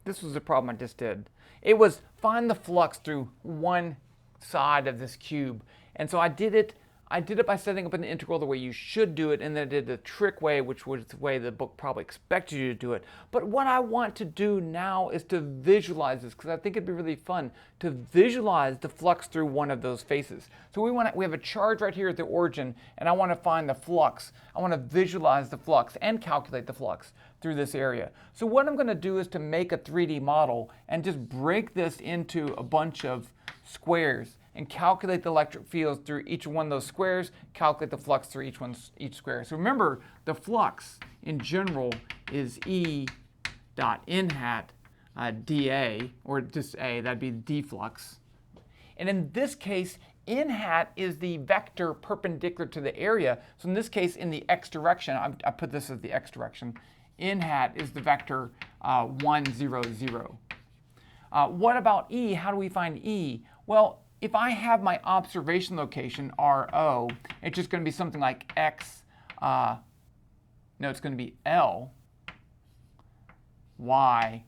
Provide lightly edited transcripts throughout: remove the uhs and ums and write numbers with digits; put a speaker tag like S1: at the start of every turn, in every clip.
S1: this was the problem I just did. It was find the flux through one side of this cube. And so I did it by setting up an integral the way you should do it, and then I did the trick way, which was the way the book probably expected you to do it. But what I want to do now is to visualize this, because I think it'd be really fun to visualize the flux through one of those faces. So we have a charge right here at the origin, and I want to find the flux. I want to visualize the flux and calculate the flux through this area. So what I'm going to do is to make a 3D model and just break this into a bunch of squares and calculate the electric fields through each one of those squares, calculate the flux through each square. So remember, the flux in general is E dot n hat dA, or just A, that'd be d flux. And in this case, n hat is the vector perpendicular to the area. So in this case, in the x direction, I put this as the x direction, n hat is the vector 1, 0, 0. What about E? How do we find E? Well, if I have my observation location, RO, it's just going to be something like x, no, it's going to be L, Y,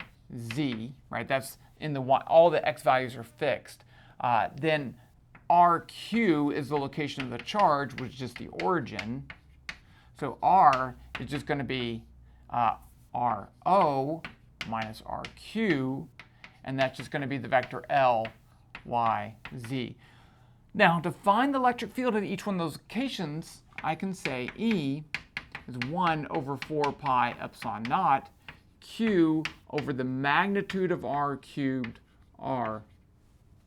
S1: Z, right? That's in the Y, all the x values are fixed. Then RQ is the location of the charge, which is just the origin. So R is just going to be RO minus RQ, and that's just going to be the vector L, Y, Z. Now, to find the electric field at each one of those locations, I can say E is 1 over 4 pi epsilon naught Q over the magnitude of R cubed R.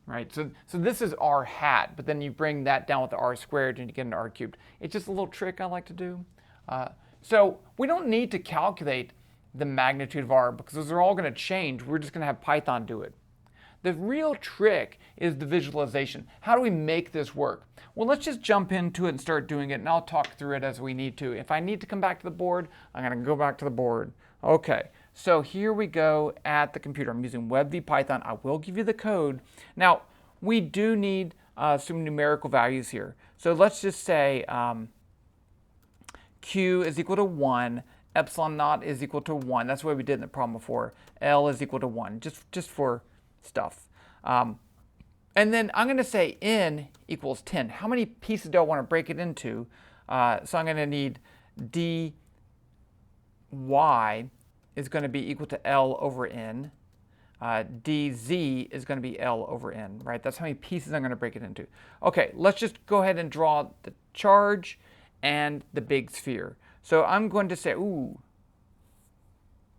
S1: Right? So this is R hat, but then you bring that down with the R squared and you get an R cubed. It's just a little trick I like to do. So we don't need to calculate the magnitude of R because those are all going to change. We're just going to have Python do it. The real trick is the visualization. How do we make this work? Well, let's just jump into it and start doing it, and I'll talk through it as we need to. If I need to come back to the board, I'm going to go back to the board. Okay, so here we go at the computer. I'm using Web VPython. I will give you the code. Now, we do need some numerical values here. So let's just say Q is equal to 1, epsilon naught is equal to 1. That's the way we did in the problem before. L is equal to 1, just for stuff. And then I'm going to say n equals 10. How many pieces do I want to break it into? So I'm going to need dy is going to be equal to L over n. dz is going to be L over n, right? That's how many pieces I'm going to break it into. Okay, let's just go ahead and draw the charge and the big sphere. So I'm going to say,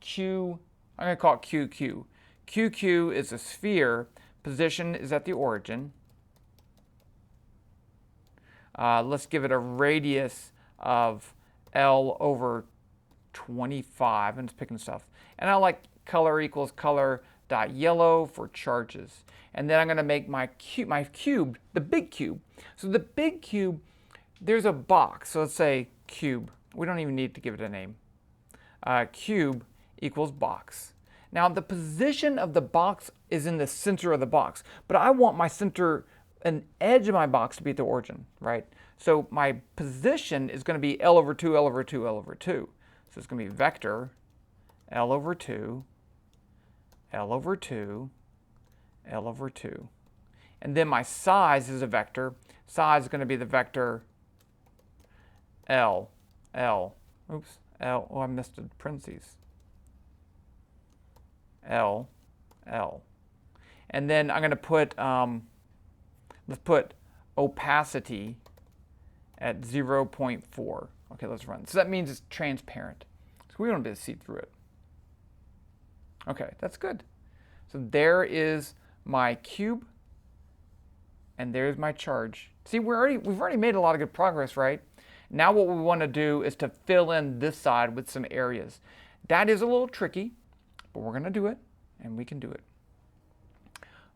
S1: Q, I'm going to call it QQ. QQ is a sphere. Position is at the origin. Let's give it a radius of L over 25. I'm just picking stuff. And I like color equals color dot yellow for charges. And then I'm going to make my cube, the big cube. So the big cube, there's a box. So let's say cube. We don't even need to give it a name. Cube equals box. Now, the position of the box is in the center of the box, but I want my center, an edge of my box to be at the origin, right? So my position is going to be L over 2, L over 2, L over 2. So it's going to be vector L over 2, L over 2, L over 2. And then my size is a vector. Size is going to be the vector L, L. Oops, L. Oh, I missed the parentheses. L, L. And then I'm going to put, let's put opacity at 0.4. Okay, let's run. So that means it's transparent. So we don't be able to see through it. Okay, that's good. So there is my cube, and there's my charge. See, we've already made a lot of good progress, right? Now what we want to do is to fill in this side with some areas. That is a little tricky, but we're going to do it, and we can do it.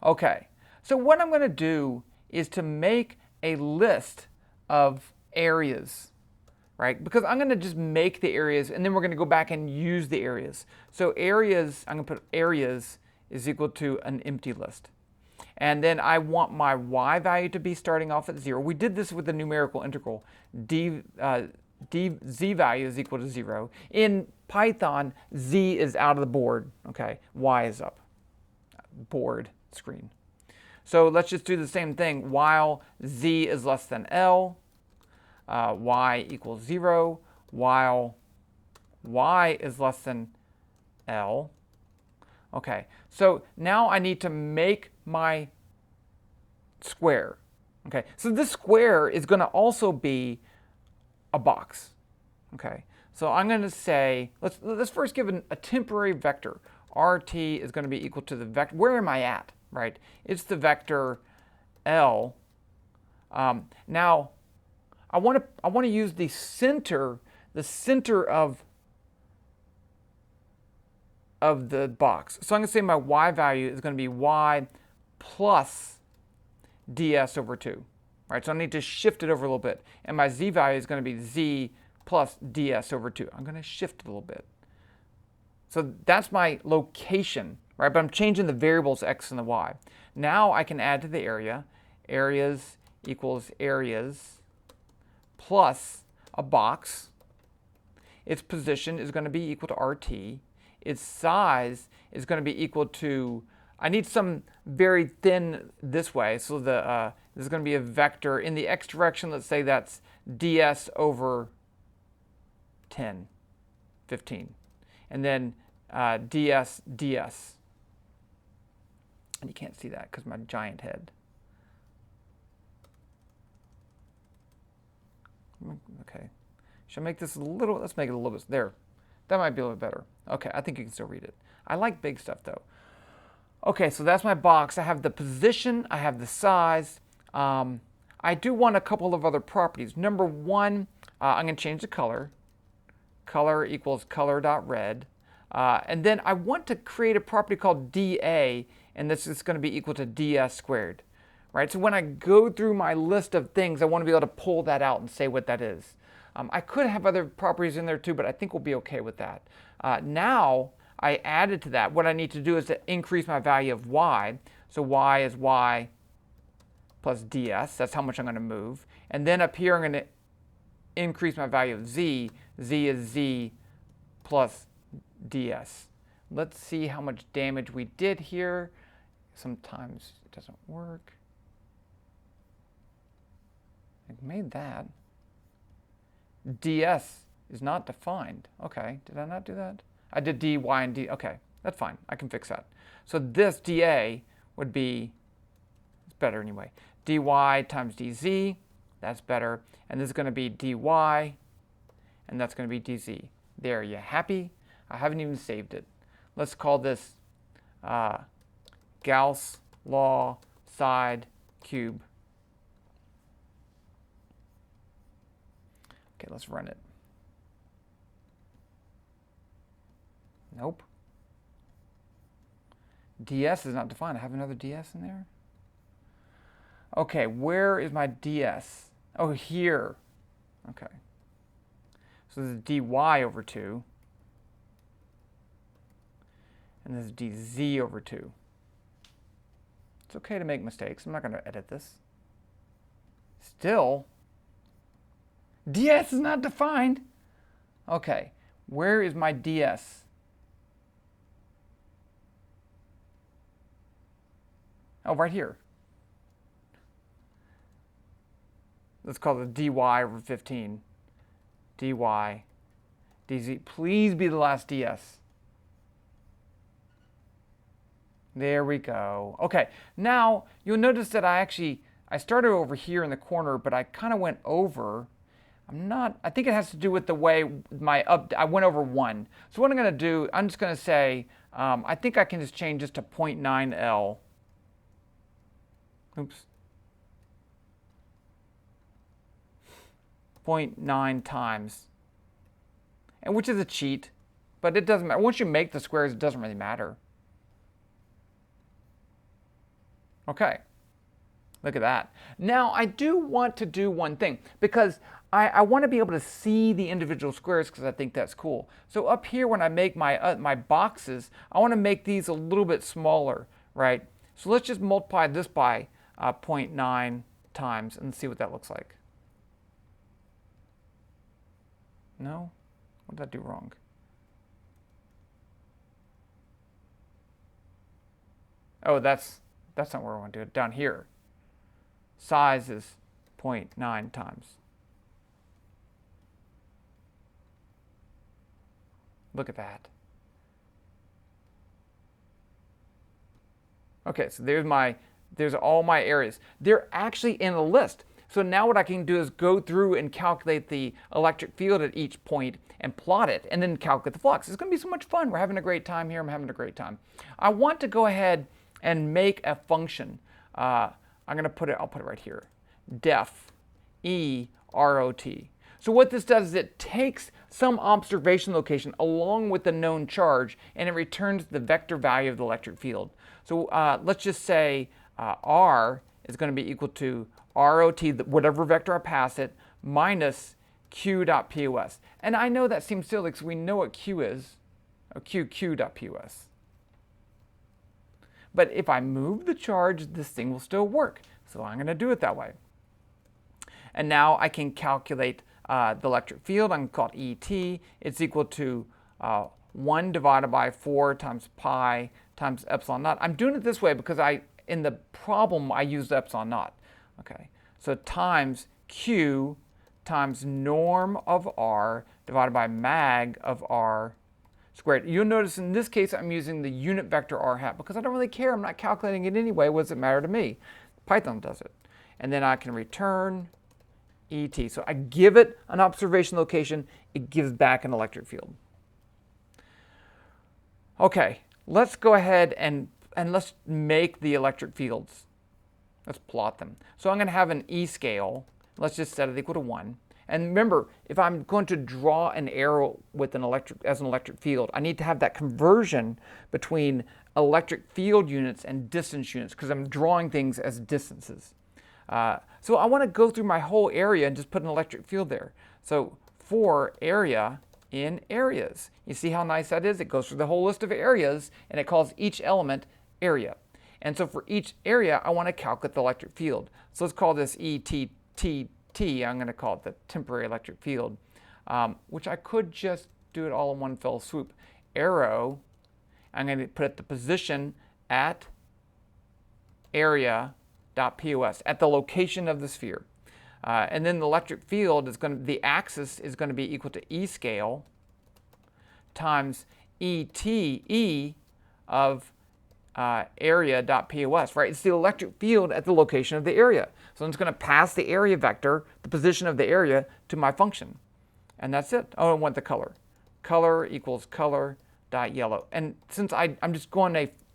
S1: Okay, so what I'm going to do is to make a list of areas, right? Because I'm going to just make the areas, and then we're going to go back and use the areas. So areas, I'm going to put areas is equal to an empty list. And then I want my y value to be starting off at 0. We did this with the numerical integral. Z value is equal to 0. In Python, z is out of the board. Okay. Okay, y is up. Board screen. So let's just do the same thing. While z is less than L, y equals 0. While y is less than L. Okay, so now I need to make my square. Okay, so this square is going to also be a box. Okay, so I'm going to say, let's first give a temporary vector. RT is going to be equal to the vector. Where am I at? Right, it's the vector L. Now, I want to use the center of the box. So I'm going to say my y value is going to be y plus ds over 2. Right, so I need to shift it over a little bit. And my z value is going to be z plus ds over 2. I'm going to shift it a little bit. So that's my location, right? But I'm changing the variables x and the y. Now I can add to the area. Areas equals areas plus a box. Its position is going to be equal to RT. Its size is going to be equal to, I need some very thin this way. So this is going to be a vector in the x direction. Let's say that's ds over 10, 15. And then ds. And you can't see that because my giant head. Okay. Should I make this a little, let's make it a little bit, there. That might be a little bit better. Okay, I think you can still read it. I like big stuff though. Okay, so that's my box. I have the position, I have the size. I do want a couple of other properties. Number one, I'm going to change the color. Color equals color.red. And then I want to create a property called dA, and this is going to be equal to ds squared. Right? So when I go through my list of things, I want to be able to pull that out and say what that is. I could have other properties in there too, but I think we'll be okay with that. Now, I added to that. What I need to do is to increase my value of y. So y is y plus ds. That's how much I'm going to move. And then up here, I'm going to increase my value of z. Z is z plus ds. Let's see how much damage we did here. Sometimes it doesn't work. I made that. ds is not defined. Okay, did I not do that? I did dy and d. Okay, that's fine. I can fix that. So this dA would be, it's better anyway, dy times dz. That's better. And this is going to be dy, and that's going to be dz. There, you happy? I haven't even saved it. Let's call this Gauss law side cube. Okay, let's run it. Nope. ds is not defined. I have another ds in there. Okay, where is my ds? Oh, here. Okay. So this is dy over 2. And this is dz over 2. It's okay to make mistakes. I'm not going to edit this. Still, ds is not defined. Okay, where is my ds? Oh, right here. Let's call it dy over 15. dy, dz. Please be the last ds. There we go. Okay, now you'll notice that I started over here in the corner, but I kind of went over. I think it has to do with the way I went over 1. So what I'm going to do, I'm just going to say, I think I can just change this to 0.9 L. Oops. 0.9 times. And which is a cheat, but it doesn't matter. Once you make the squares, it doesn't really matter. Okay, look at that. Now, I do want to do one thing, because I want to be able to see the individual squares, because I think that's cool. So up here, when I make my boxes, I want to make these a little bit smaller, right? So let's just multiply this by 0.9 times and see what that looks like. No? What did I do wrong? Oh, that's not where I want to do it. Down here. Size is 0.9 times. Look at that. Okay, so there's all my areas. They're actually in a list. So now what I can do is go through and calculate the electric field at each point and plot it, and then calculate the flux. It's going to be so much fun. We're having a great time here. I'm having a great time. I want to go ahead and make a function. I'm going to put it, I'll put it right here. Def, E-R-O-T. So what this does is it takes some observation location along with the known charge, and it returns the vector value of the electric field. So let's just say R is going to be equal to ROT, whatever vector I pass it, minus Q.POS. And I know that seems silly because we know what Q is, Q.POS. But if I move the charge, this thing will still work. So I'm going to do it that way. And now I can calculate the electric field. I'm going to call it ET. It's equal to 1 divided by 4 times pi times epsilon naught. I'm doing it this way because in the problem I used epsilon naught. Okay, so times Q times norm of R divided by mag of R squared. You'll notice in this case I'm using the unit vector R hat because I don't really care. I'm not calculating it anyway. What does it matter to me? Python does it. And then I can return ET. So I give it an observation location. It gives back an electric field. Okay, let's go ahead and let's make the electric fields. Let's plot them. So I'm going to have an E scale. Let's just set it equal to 1. And remember, if I'm going to draw an arrow with an electric field, I need to have that conversion between electric field units and distance units because I'm drawing things as distances. So I want to go through my whole area and just put an electric field there. So for area in areas. You see how nice that is? It goes through the whole list of areas and it calls each element area. And so for each area, I want to calculate the electric field. So let's call this ETTT. I'm going to call it the temporary electric field, which I could just do it all in one fell swoop. Arrow, I'm going to put it the position at area.POS, at the location of the sphere. And then the electric field is going to, the axis is going to be equal to E scale times ETE of area.POS, right? It's the electric field at the location of the area. So I'm just going to pass the area vector, the position of the area, to my function. And that's it. Oh, I want the color. Color equals color.yellow. And since I'm just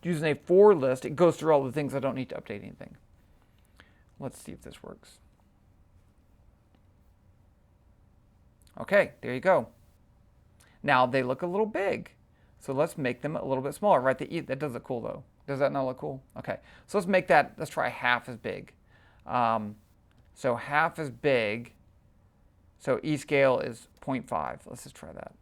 S1: using a for list, it goes through all the things. I don't need to update anything. Let's see if this works. Okay, there you go. Now they look a little big. So let's make them a little bit smaller, right? That does look cool though. Does that not look cool? Okay, so let's make that, let's try half as big. So half as big, so E scale is 0.5. Let's just try that.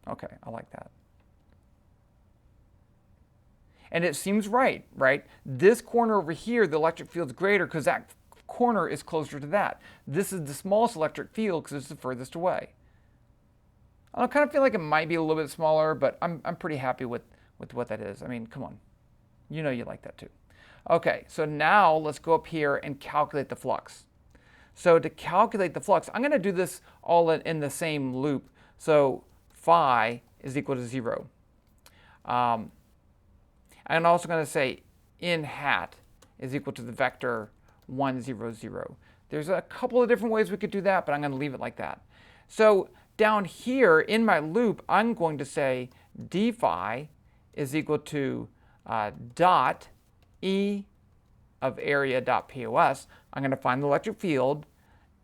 S1: Okay, I like that. And it seems right? This corner over here, the electric field's greater because that corner is closer to that. This is the smallest electric field because it's the furthest away. I kind of feel like it might be a little bit smaller, but I'm pretty happy with what that is. I mean, come on. You know you like that too. Okay, so now let's go up here and calculate the flux. So to calculate the flux, I'm going to do this all in the same loop. So phi is equal to 0. I'm also going to say in hat is equal to the vector 1, 0, 0. There's a couple of different ways we could do that, but I'm going to leave it like that. So down here in my loop, I'm going to say d phi is equal to dot E of area.POS. I'm going to find the electric field,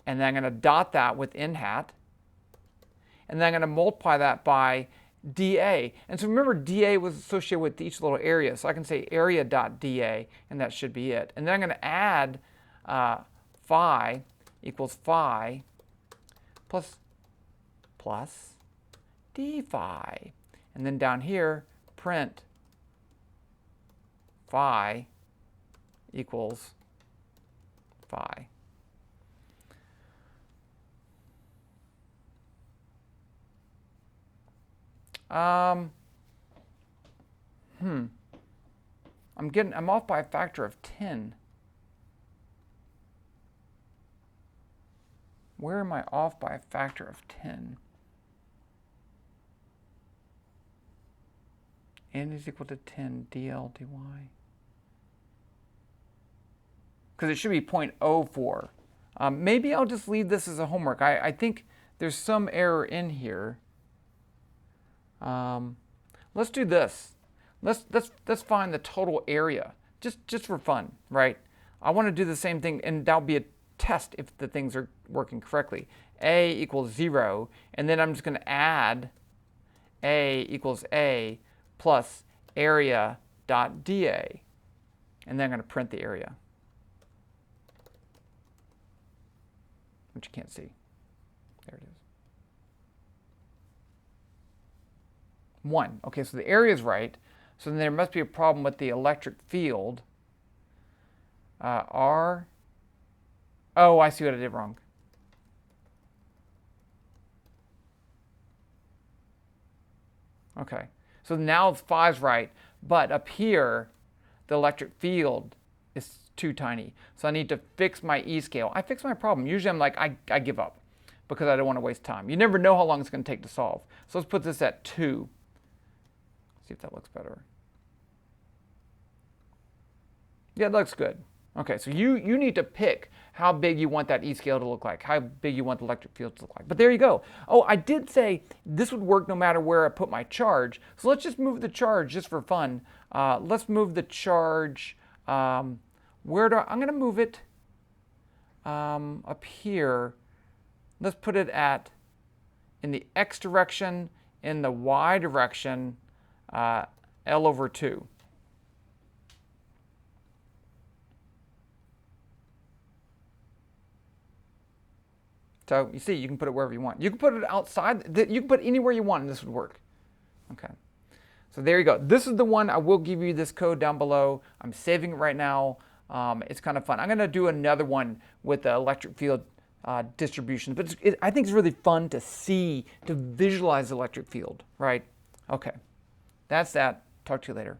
S1: and then I'm going to dot that with in hat, and then I'm going to multiply that by dA. And so remember, dA was associated with each little area, so I can say area.dA, and that should be it. And then I'm going to add phi equals phi plus d phi. And then down here, print phi equals phi. I'm off by a factor of 10. Where am I off by a factor of 10? N is equal to 10 dl dy. Because it should be 0.04. Maybe I'll just leave this as a homework. I think there's some error in here. Let's do this. Let's find the total area, just for fun, right? I want to do the same thing, and that'll be a test if the things are working correctly. A equals 0, and then I'm just going to add A equals A plus area dot dA, and then I'm going to print the area, which you can't see. There it is. 1. Okay, so the area is right. So then there must be a problem with the electric field. R. Oh, I see what I did wrong. Okay, so now 5's right, but up here, the electric field is too tiny. So I need to fix my E scale. I fix my problem. Usually I'm like, I give up because I don't want to waste time. You never know how long it's going to take to solve. So let's put this at 2. See if that looks better. Yeah, it looks good. Okay, so you need to pick how big you want that E scale to look like, how big you want the electric field to look like. But there you go. Oh, I did say this would work no matter where I put my charge. So let's just move the charge just for fun. Let's move the charge. I'm going to move it up here. Let's put it in the X direction, in the Y direction, L over 2. So you see, you can put it wherever you want. You can put it outside. You can put it anywhere you want, and this would work. Okay. So there you go. This is the one. I will give you this code down below. I'm saving it right now. It's kind of fun. I'm going to do another one with the electric field distribution. But I think it's really fun to see, to visualize the electric field, right? Okay. That's that. Talk to you later.